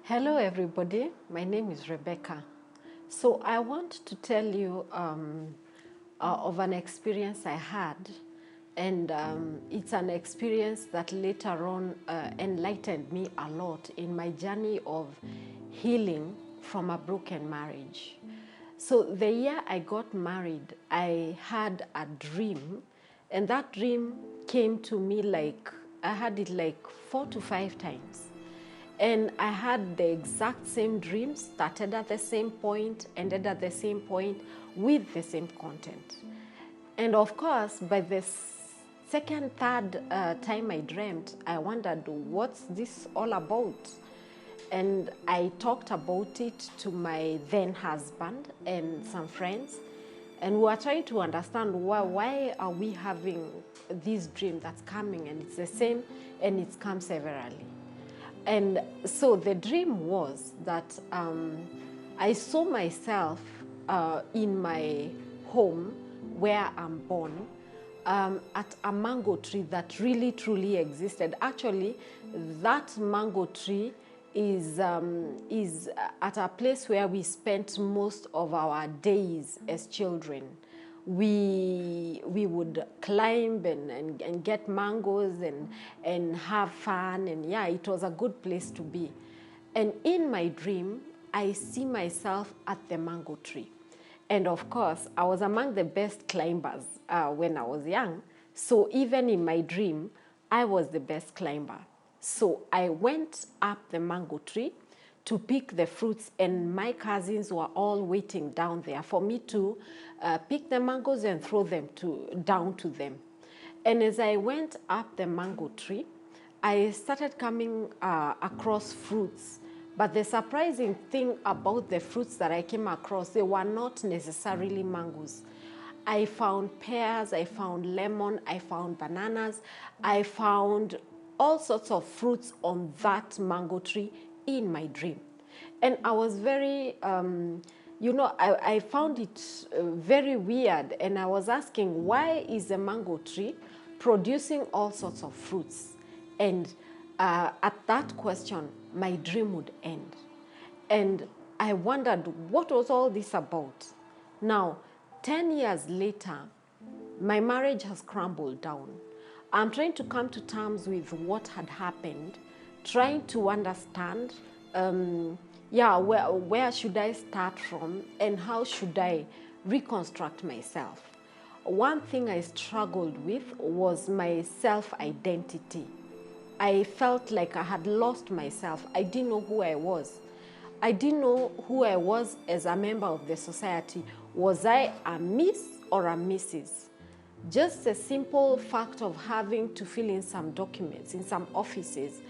Hello everybody, my name is Rebecca. So I want to tell you of an experience I had, and it's an experience that later on enlightened me a lot in my journey of healing from a broken marriage. So the year I got married, I had a dream, and that dream came to me like, I had it like 4 to 5 times. And I had the exact same dream, started at the same point, ended at the same point with the same content. And of course, by the second, third time I dreamt, I wondered, what's this all about? And I talked about it to my then husband and some friends. And we were trying to understand why are we having this dream that's coming and it's the same and it comes severally. And so the dream was that I saw myself in my home where I'm born at a mango tree that really truly existed. Actually, that mango tree is at a place where we spent most of our days as children. We would climb and get mangoes and have fun, and yeah, it was a good place to be. And in my dream, I see myself at the mango tree. And of course, I was among the best climbers when I was young. So even in my dream, I was the best climber. So I went up the mango tree to pick the fruits, and my cousins were all waiting down there for me to pick the mangoes and throw them down to them. And as I went up the mango tree, I started coming across fruits. But the surprising thing about the fruits that I came across, they were not necessarily mangoes. I found pears, I found lemon, I found bananas, I found all sorts of fruits on that mango tree in my dream. And I was very, I found it very weird, and I was asking, why is the mango tree producing all sorts of fruits? And at that question, my dream would end. And I wondered, what was all this about? Now, 10 years later, my marriage has crumbled down. I'm trying to come to terms with what had happened, trying to understand, where should I start from and how should I reconstruct myself. One thing I struggled with was my self-identity. I felt like I had lost myself. I didn't know who I was. I didn't know who I was as a member of the society. Was I a Miss or a Mrs.? Just the simple fact of having to fill in some documents in some offices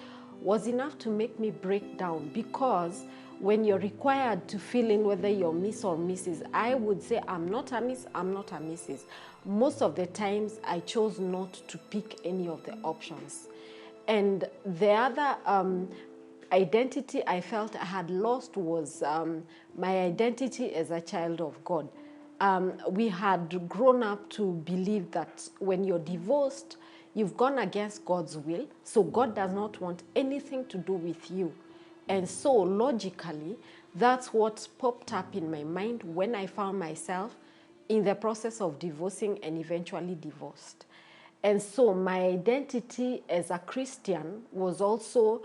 was enough to make me break down, because when you're required to fill in whether you're Miss or Mrs., I would say I'm not a Miss, I'm not a Mrs. Most of the times I chose not to pick any of the options. And the other identity I felt I had lost was my identity as a child of God. We had grown up to believe that when you're divorced, you've gone against God's will, so God does not want anything to do with you. And so logically, that's what popped up in my mind when I found myself in the process of divorcing and eventually divorced. And so my identity as a Christian was also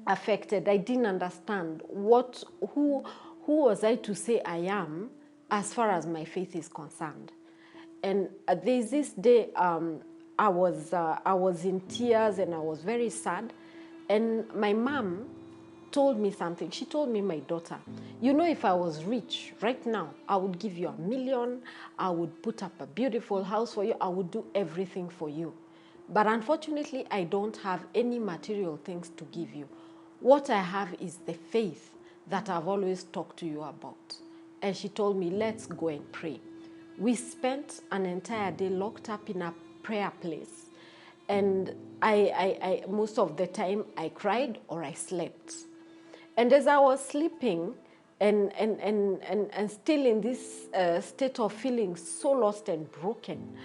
affected. I didn't understand who was I to say I am as far as my faith is concerned. And there's this day I was in tears and I was very sad. And my mom told me something. She told me, my daughter, you know, if I was rich right now, I would give you $1 million. I would put up a beautiful house for you. I would do everything for you. But unfortunately, I don't have any material things to give you. What I have is the faith that I've always talked to you about. And she told me, let's go and pray. We spent an entire day locked up in a prayer place. And I most of the time I cried or I slept. And as I was sleeping and still in this state of feeling so lost and broken,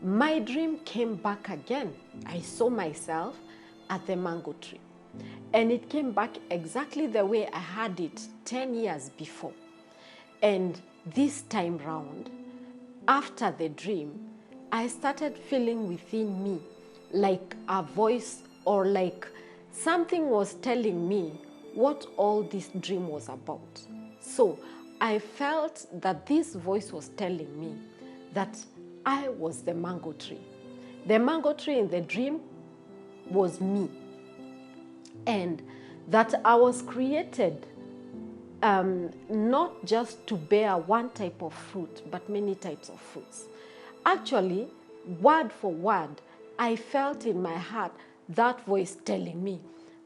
my dream came back again. I saw myself at the mango tree. And it came back exactly the way I had it 10 years before. And this time round, after the dream, I started feeling within me like a voice, or like something was telling me what all this dream was about. So I felt that this voice was telling me that I was the mango tree. The mango tree in the dream was me, and that I was created not just to bear one type of fruit, but many types of fruits. Actually, word for word, I felt in my heart that voice telling me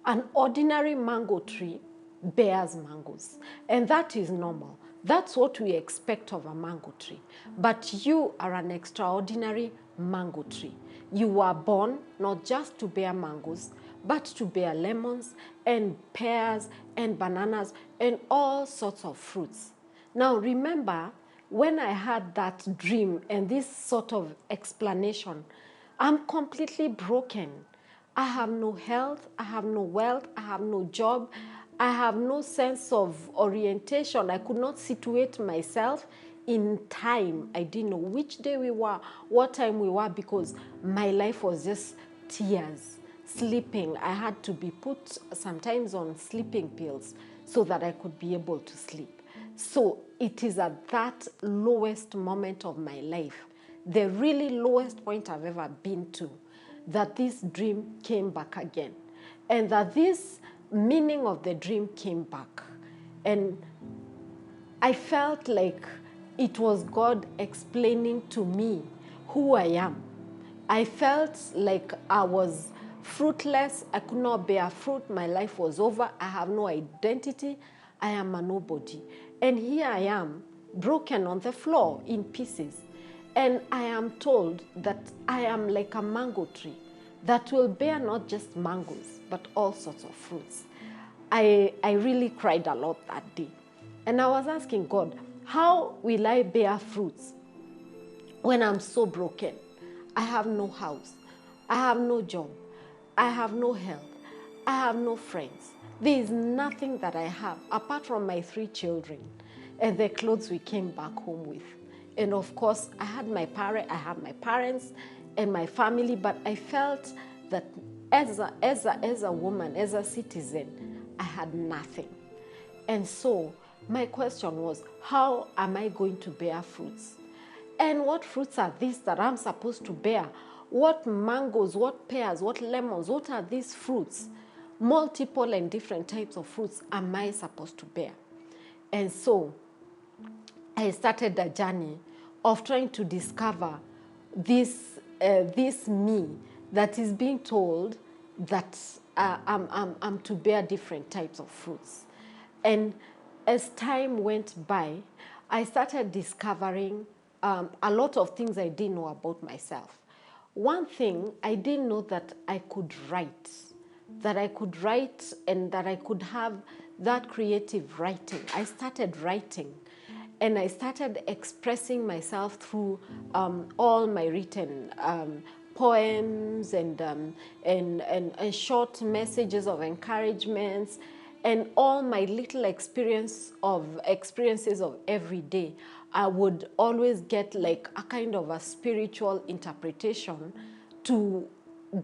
an ordinary mango tree bears mangoes, and that is normal. That's what we expect of a mango tree. But you are an extraordinary mango tree. You were born not just to bear mangoes, but to bear lemons and pears and bananas and all sorts of fruits. Now remember, when I had that dream and this sort of explanation, I'm completely broken. I have no health, I have no wealth, I have no job, I have no sense of orientation. I could not situate myself in time. I didn't know which day we were, what time we were, because my life was just tears, sleeping. I had to be put sometimes on sleeping pills so that I could be able to sleep. So it is at that lowest moment of my life, the really lowest point I've ever been to, that this dream came back again. And that this meaning of the dream came back. And I felt like it was God explaining to me who I am. I felt like I was fruitless. I could not bear fruit. My life was over. I have no identity. I am a nobody. And here I am, broken on the floor in pieces. And I am told that I am like a mango tree that will bear not just mangoes, but all sorts of fruits. I really cried a lot that day. And I was asking God, how will I bear fruits when I'm so broken? I have no house. I have no job. I have no health. I have no friends. There is nothing that I have apart from my 3 children and the clothes we came back home with. And of course, I had my parents and my family, but I felt that as a woman, as a citizen, I had nothing. And so my question was, how am I going to bear fruits? And what fruits are these that I'm supposed to bear? What mangoes, what pears, what lemons, what are these fruits? Multiple and different types of fruits am I supposed to bear? And so I started a journey of trying to discover this me that is being told that I'm to bear different types of fruits. And as time went by, I started discovering a lot of things I didn't know about myself. One thing, I didn't know that I could write, and that I could have that creative writing. I started writing. And I started expressing myself through all my written poems and short messages of encouragements, and all my little experiences of every day. I would always get like a kind of a spiritual interpretation to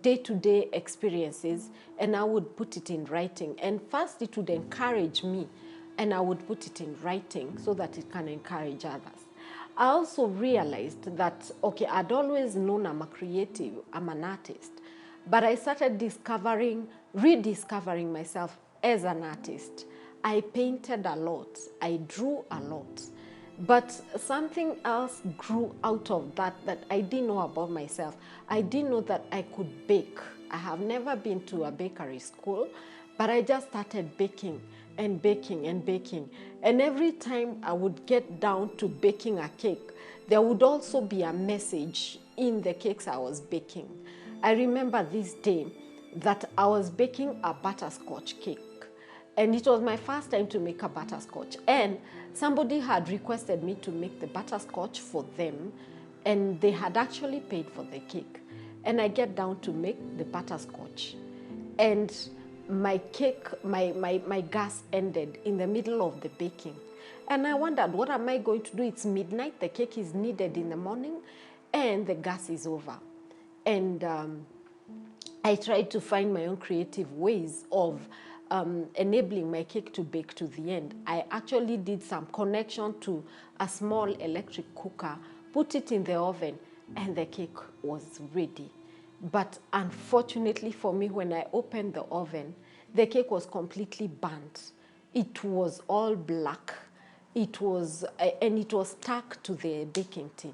day-to-day experiences, and I would put it in writing. And first it would encourage me, and I would put it in writing so that it can encourage others. I also realized that, okay, I'd always known I'm a creative, I'm an artist, but I started rediscovering myself as an artist. I painted a lot, I drew a lot, but something else grew out of that I didn't know about myself. I didn't know that I could bake. I have never been to a bakery school, but I just started baking and baking and baking. And every time I would get down to baking a cake, there would also be a message in the cakes I was baking. I remember this day that I was baking a butterscotch cake. And it was my first time to make a butterscotch. And somebody had requested me to make the butterscotch for them, and they had actually paid for the cake. And I get down to make the butterscotch. And my cake, my gas ended in the middle of the baking. And I wondered, what am I going to do? It's midnight, the cake is needed in the morning, and the gas is over. And I tried to find my own creative ways of enabling my cake to bake to the end. I actually did some connection to a small electric cooker, put it in the oven, and the cake was ready. But unfortunately for me, when I opened the oven, the cake was completely burnt. It was all black. And it was stuck to the baking tin.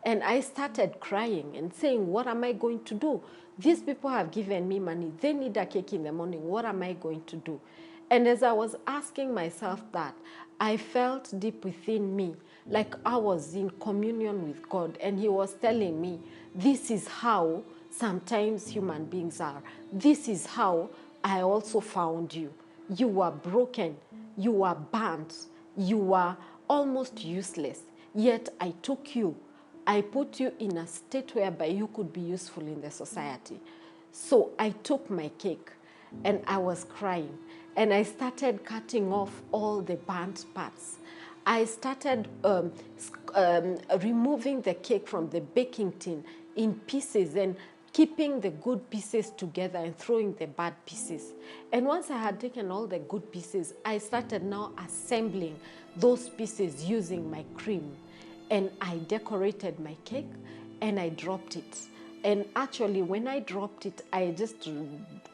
And I started crying and saying, what am I going to do? These people have given me money. They need a cake in the morning. What am I going to do? And as I was asking myself that, I felt deep within me like I was in communion with God. And He was telling me, this is how sometimes human beings are. This is how I also found you. You were broken. You were burnt. You were almost useless. Yet I took you. I put you in a state whereby you could be useful in the society. So I took my cake and I was crying. And I started cutting off all the burnt parts. I started removing the cake from the baking tin in pieces and keeping the good pieces together and throwing the bad pieces. And once I had taken all the good pieces, I started now assembling those pieces using my cream. And I decorated my cake and I dropped it. And actually, when I dropped it, I just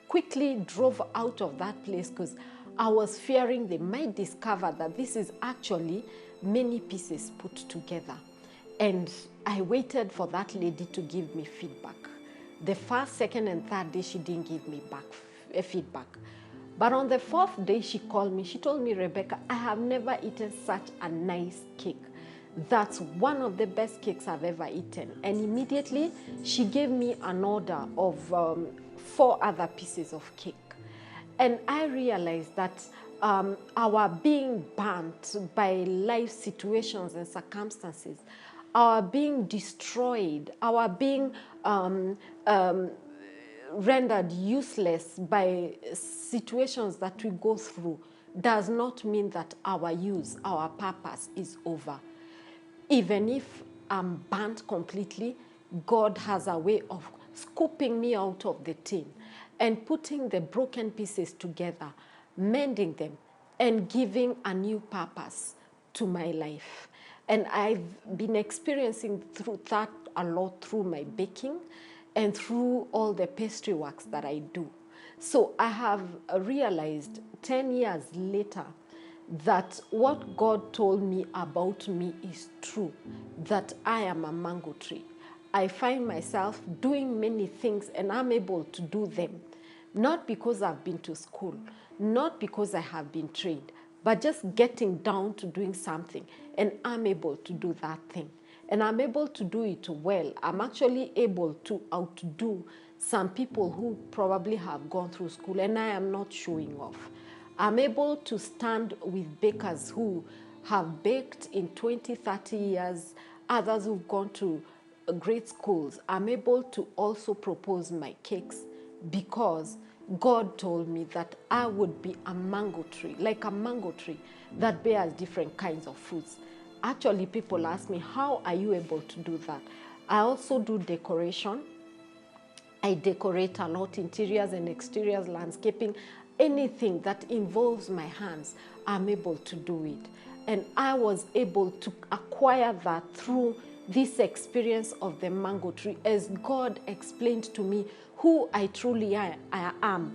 quickly drove out of that place because I was fearing they might discover that this is actually many pieces put together. And I waited for that lady to give me feedback. The first, second, and third day, she didn't give me back feedback. But on the fourth day, she called me. She told me, Rebecca, I have never eaten such a nice cake. That's one of the best cakes I've ever eaten. And immediately, she gave me an order of 4 other pieces of cake. And I realized that our being burnt by life situations and circumstances, our being destroyed, our being rendered useless by situations that we go through does not mean that our use, our purpose is over. Even if I'm burnt completely, God has a way of scooping me out of the tin and putting the broken pieces together, mending them, and giving a new purpose to my life. And I've been experiencing through that a lot through my baking and through all the pastry works that I do. So I have realized 10 years later that what God told me about me is true, that I am a mango tree. I find myself doing many things and I'm able to do them, not because I've been to school, not because I have been trained, but just getting down to doing something and I'm able to do that thing. And I'm able to do it well. I'm actually able to outdo some people who probably have gone through school and I am not showing off. I'm able to stand with bakers who have baked in 20, 30 years, others who've gone to great schools. I'm able to also propose my cakes because God told me that I would be a mango tree, like a mango tree that bears different kinds of fruits. Actually, people ask me, how are you able to do that? I also do decoration. I decorate a lot, interiors and exteriors, landscaping, anything that involves my hands, I'm able to do it. And I was able to acquire that through this experience of the mango tree as God explained to me who I truly I am,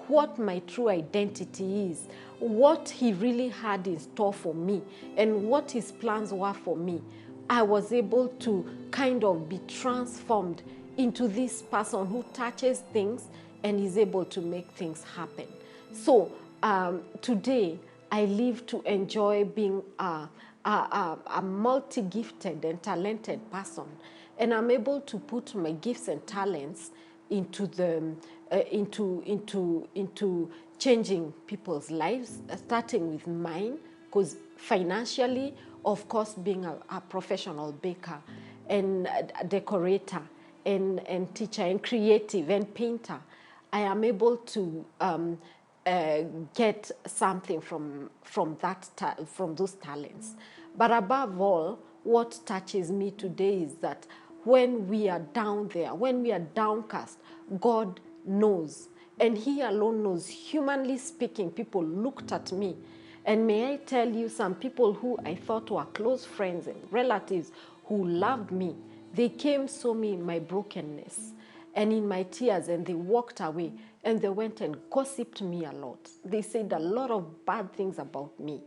what my true identity is, what He really had in store for me, and what His plans were for me. I was able to kind of be transformed into this person who touches things and is able to make things happen. So today, I live to enjoy being a multi-gifted and talented person. And I'm able to put my gifts and talents into changing people's lives, starting with mine, because financially, of course, being a professional baker and a decorator and teacher and creative and painter, I am able to get something from from those talents. But above all, what touches me today is that when we are down there, when we are downcast, God knows. And He alone knows. Humanly speaking, people looked at me. And may I tell you, some people who I thought were close friends and relatives who loved me, they came, saw me in my brokenness and in my tears, and they walked away, and they went and gossiped me a lot. They said a lot of bad things about me.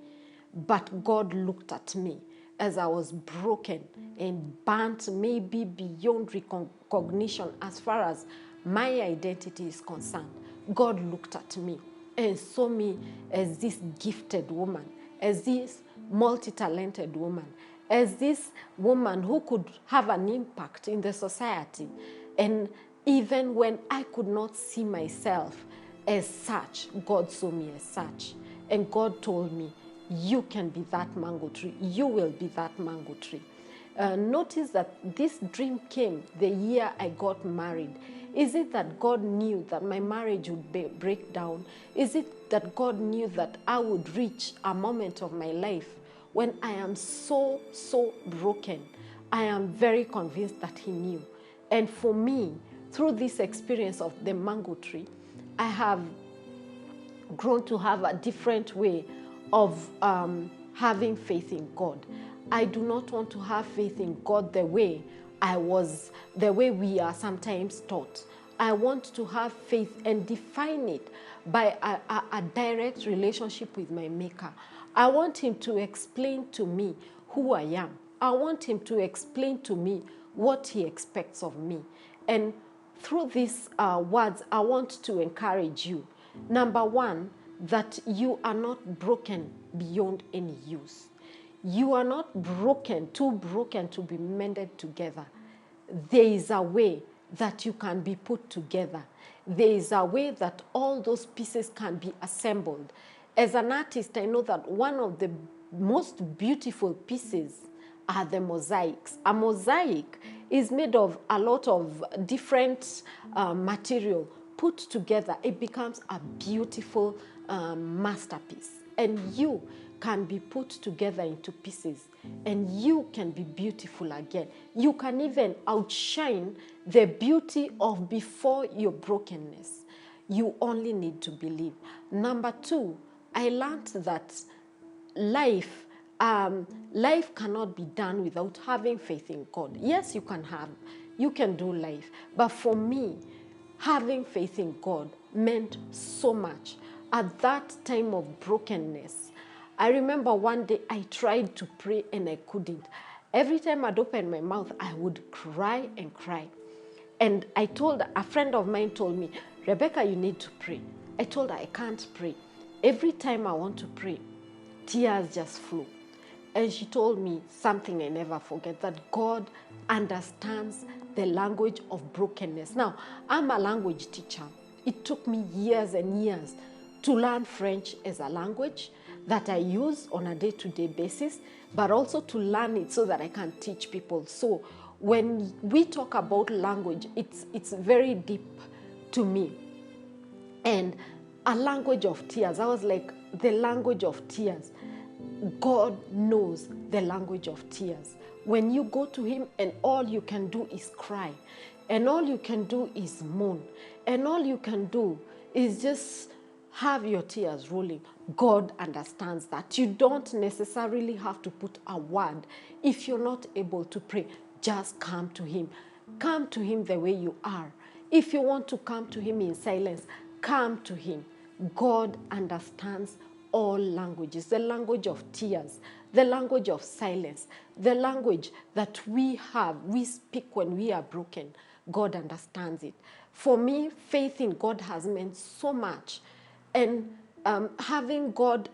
But God looked at me as I was broken and burnt, maybe beyond recognition as far as my identity is concerned. God looked at me and saw me as this gifted woman, as this multi-talented woman, as this woman who could have an impact in the society. And even when I could not see myself as such, God saw me as such. And God told me, you can be that mango tree. You will be that mango tree. Notice that this dream came the year I got married. Is it that God knew that my marriage would break down? Is it that God knew that I would reach a moment of my life when I am so broken? I am very convinced that He knew. And for me, through this experience of the mango tree, I have grown to have a different way of having faith in God. I do not want to have faith in God the way we are sometimes taught. I want to have faith and define it by a direct relationship with my Maker. I want Him to explain to me who I am. I want Him to explain to me what He expects of me. And through these words, I want to encourage you. Number one, that you are not broken beyond any use. You are not too broken to be mended together. There is a way that you can be put together. There is a way that all those pieces can be assembled. As an artist, I know that one of the most beautiful pieces are the mosaics. A mosaic is made of a lot of different material put together. It becomes a beautiful masterpiece. And you can be put together into pieces, and you can be beautiful again. You can even outshine the beauty of before your brokenness. You only need to believe. Number two, I learned that life cannot be done without having faith in God. Yes, you can do life. But for me, having faith in God meant so much. At that time of brokenness, I remember one day I tried to pray and I couldn't. Every time I'd open my mouth, I would cry and cry. And a friend of mine told me, Rebecca, you need to pray. I told her I can't pray. Every time I want to pray, tears just flow. And she told me something I never forget, that God understands the language of brokenness. Now, I'm a language teacher. It took me years and years to learn French as a language that I use on a day-to-day basis, but also to learn it so that I can teach people. So when we talk about language, it's very deep to me. And a language of tears, I was like, the language of tears. God knows the language of tears. When you go to Him and all you can do is cry, and all you can do is moan, and all you can do is just have your tears rolling, God understands that. You don't necessarily have to put a word. If you're not able to pray, just come to Him. Come to Him the way you are. If you want to come to Him in silence, come to Him. God understands all languages, the language of tears, the language of silence, the language that we speak when we are broken. God understands it. For me, faith in God has meant so much. And having God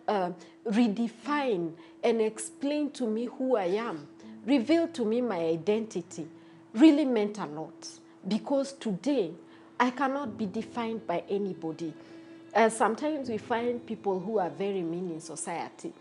redefine and explain to me who I am, reveal to me my identity, really meant a lot. Because today, I cannot be defined by anybody. Sometimes we find people who are very mean in society.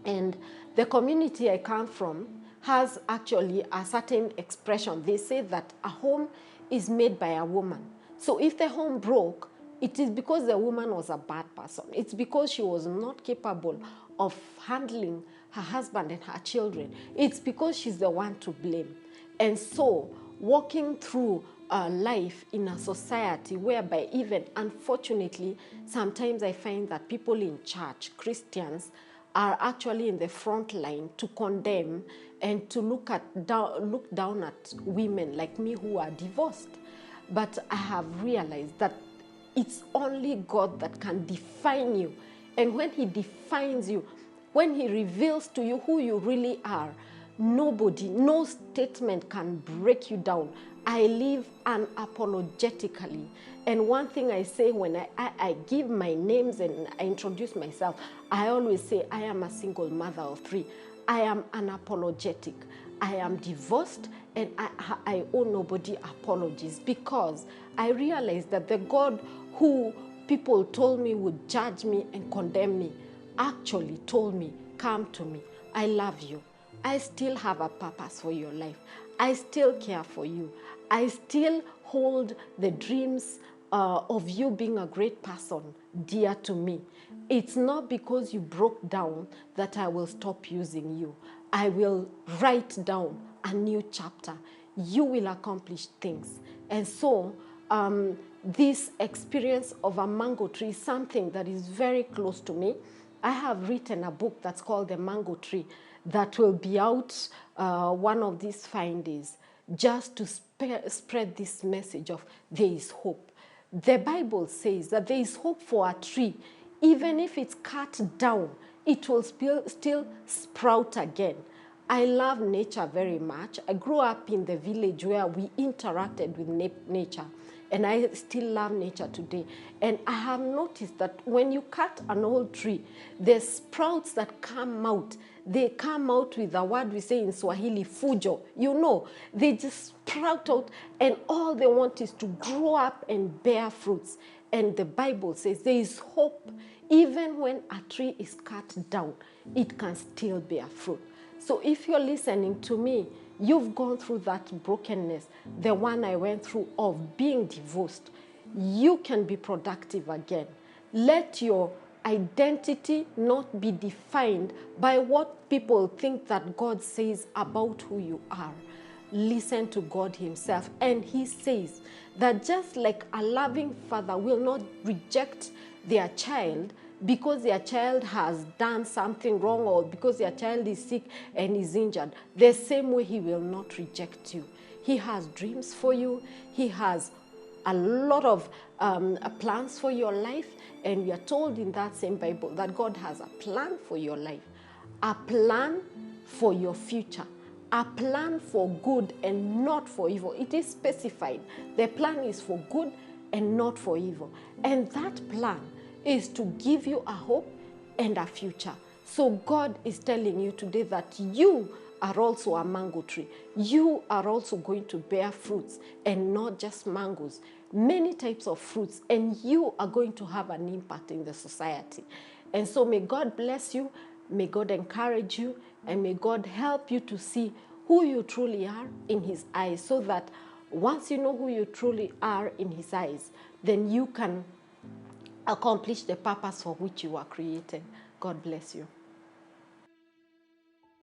And the community I come from has actually a certain expression. They say that a home is made by a woman. So if the home broke, it is because the woman was a bad person. It's because she was not capable of handling her husband and her children. It's because she's the one to blame. And so, walking through life in a society whereby even, unfortunately, sometimes I find that people in church, Christians, are actually in the front line to condemn and to look down at women like me who are divorced. But I have realized that it's only God that can define you. And when He defines you, when He reveals to you who you really are, nobody, no statement can break you down. I live unapologetically. And one thing I say when I give my names and I introduce myself, I always say I am a single mother of 3. I am unapologetic. I am divorced, and I owe nobody apologies, because I realized that the God who people told me would judge me and condemn me actually told me, come to me. I love you. I still have a purpose for your life. I still care for you. I still hold the dreams of you being a great person dear to me. It's not because you broke down that I will stop using you. I will write down a new chapter. You will accomplish things. And so this experience of a mango tree is something that is very close to me. I have written a book that's called The Mango Tree that will be out one of these fine days, just to spread this message of there is hope. The Bible says that there is hope for a tree. Even if it's cut down, it will still sprout again. I love nature very much. I grew up in the village where we interacted with nature, and I still love nature today. And I have noticed that when you cut an old tree, the sprouts that come out, they come out with a word we say in Swahili, fujo. You know, they just sprout out, and all they want is to grow up and bear fruits. And the Bible says there is hope. Even when a tree is cut down, it can still bear fruit. So if you're listening to me, you've gone through that brokenness, the one I went through of being divorced. You can be productive again. Let your identity not be defined by what people think that God says about who you are. Listen to God Himself, and He says that just like a loving father will not reject their child because their child has done something wrong, or because their child is sick and is injured, the same way He will not reject you. He has dreams for you. He has a lot of plans for your life, and we are told in that same Bible that God has a plan for your life, a plan for your future, a plan for good and not for evil. It is specified. The plan is for good and not for evil. And that plan is to give you a hope and a future. So God is telling you today that you are also a mango tree. You are also going to bear fruits, and not just mangoes, many types of fruits, and you are going to have an impact in the society. And so may God bless you, may God encourage you, and may God help you to see who you truly are in His eyes, so that once you know who you truly are in His eyes, then you can accomplish the purpose for which you were created. God bless you.